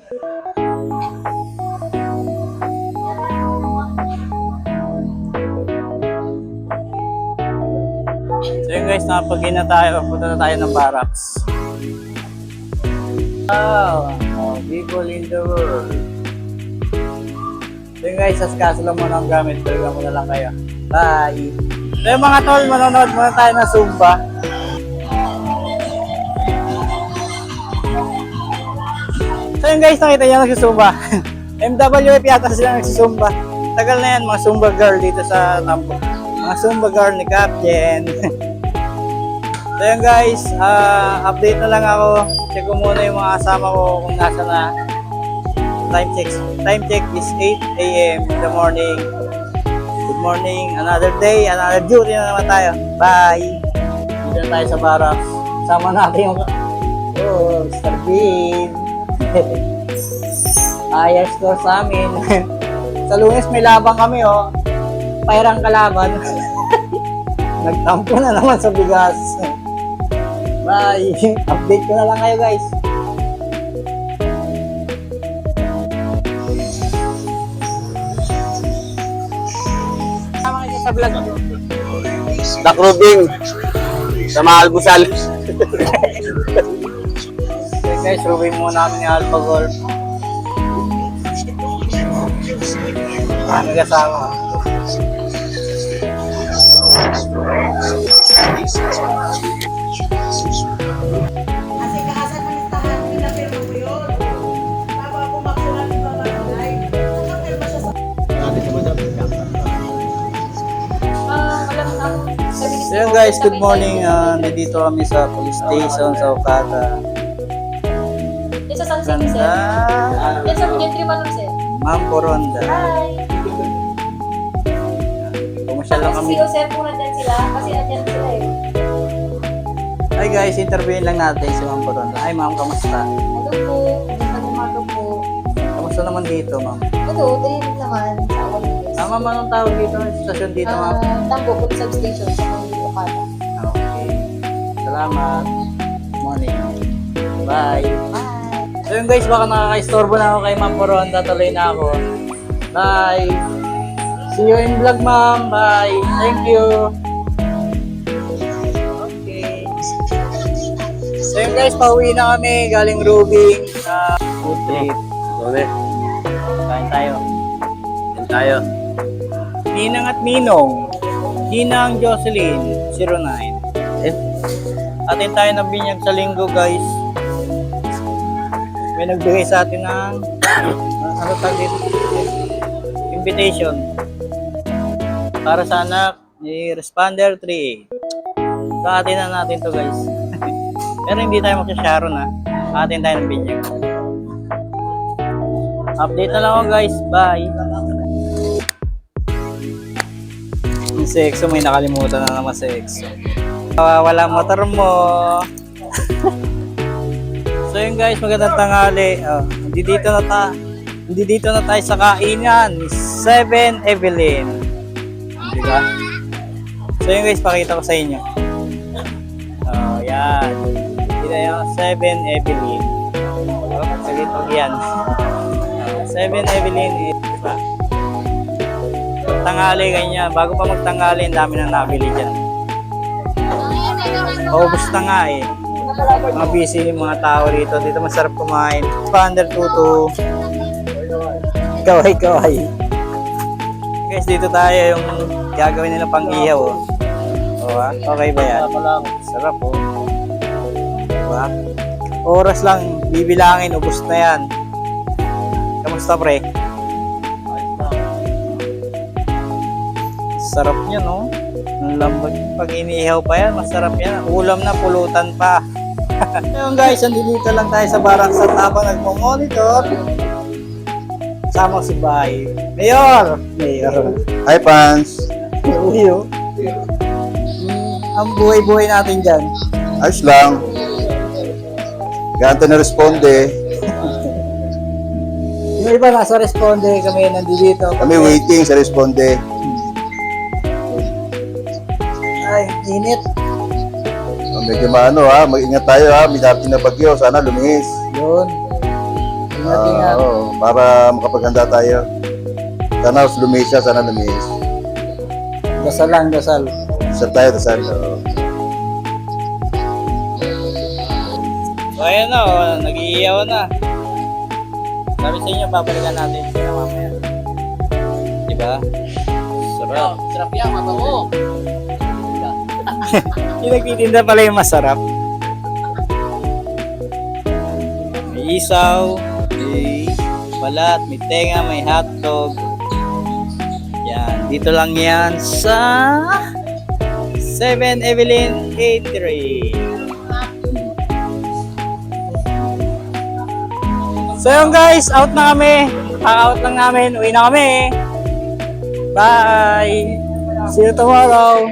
So yun guys, nakapag-in na tayo. Punta na tayo ng barracks. Wow! Oh, people in the world. So yun guys, saskaso lang muna ang gamit. Talaga muna lang kayo. Bye! So yung mga tol, manonood muna tayo ng Zumba. So yun guys, nakita nyo nagsusumba. MWF yata sila nagsusumba. Tagal na yan, mga Zumba girl dito sa Tambo. Mga Zumba girl ni Captain. So yun guys, update na lang ako. Check ko muna yung mga kasama ko kung nasa na. Time check is 8 AM in the morning. Good morning, another day, another duty na naman tayo. Bye! Dito na tayo sa barracks. Sama natin yung Mr. Bean. Ayos ko sa amin. Sa Lunes may labang kami Pairang kalaban. Nagtampo na naman sa bigas. Bye. Update ko na lang kayo guys. Tama kayo sa vlog. Dakrubing sa Maalbusal. Okay guys, rubing muna kami ni Alpha Golf. Ano kasama? Kasi kaasan ng listahan, pinapirma mo yun. Tama ako maksulat ng mga bagay. Nakapirma siya sa... So yun guys, good morning. Nandito kami sa police station sa Okada. Sa San Jose, sir. Ganda. Yan sa Gentry Manor, sir. Ma'am Coronda. Hi. Pumasyal lang Tapos kami. si Jose po nandyan sila kasi nandyan sila eh. Hi guys, interviewin lang natin si Ma'am Coronda. Hi ma'am, kamusta? Hello po. Magandang umaga po. Kamusta naman dito ma'am? Ito, tahimik naman sa Awamigas. Ma'am, anong tawag dito? Stasyon dito ma'am? Tambo, Police Substation sa may Okada. Okay. Salamat. Morning. Bye. Bye. So yun guys, baka nakaka-istorbo na ako kay Ma'am Coronda. Tuloy na ako. Bye. See you in vlog ma'am. Bye. Thank you. Okay. So yun guys, pauwi na kami. Galing Rubing. Food trip. Dole, Kain tayo. yan tayo. Ninang at Ninong. Ninang Jocelyn, 09. Atin tayo ng binyag sa linggo guys. May nagbigay sa atin ng ano tawag dito? Invitation. Para sa anak ni Responder 3A. Sa atin na natin to guys. Pero hindi tayo magsasharon Atin tayo ng binyag. Update na lang ako guys. Bye. Yung sexo, may nakalimutan na naman sexo. Wala motor mo. So yun guys, magandang tanghali. Hindi dito na tayo sa kainan. 7 Evelyn. Diba? So yun guys, pakita ko sa inyo. Oh, yan. Dito yung 7 Evelyn. Saglit yan. 7 Evelyn. Diba? Tanghali ganyan. Bago pa magtanghali, ang dami nang nabili dyan. Paubos na nga eh. Mga busy yung mga tao rito. Dito masarap kumain. Pander tuto. Kaway. Guys, dito tayo yung gagawin nila pang ihaw. Okay ba yan? Sarap Diba? Oras lang, bibilangin, ubos na yan. Kamusta pre? Sarap niya Ang lambot. Pag inihaw pa yan, masarap yan. Ulam na, pulutan pa. Ngayon guys, andito lang tayo sa barracks at habang nagmo-monitor, sama si Bay. Mayor! Hi, fans. Uyo. Ang buhay-buhay natin dyan. Ayos lang. Ganito na responde. Yung iba nasa responde, kami nandito. Kami waiting sa responde. Ay, init. Medyo mag-ingat tayo May darating na bagyo. Sana lumihis. Yun. Ingat. Oo, para makapaghanda tayo. Sana lumis siya, sana lumis. Dasal lang, dasal. Dasal tayo, dasal. Oo. So ayan na, oh, nag-iiyaw na. Sabi sa inyo, babalikan natin sila mamaya. Diba? Sarap. Sarap yan, mabango. Yung nagtitinda pala yung masarap. May isaw, may balat, may tenga, may hotdog. Yan, dito lang yan sa 7 Evelyn Eatery. So yun guys, out na kami. Out lang namin, uwi na kami. Bye! See you tomorrow!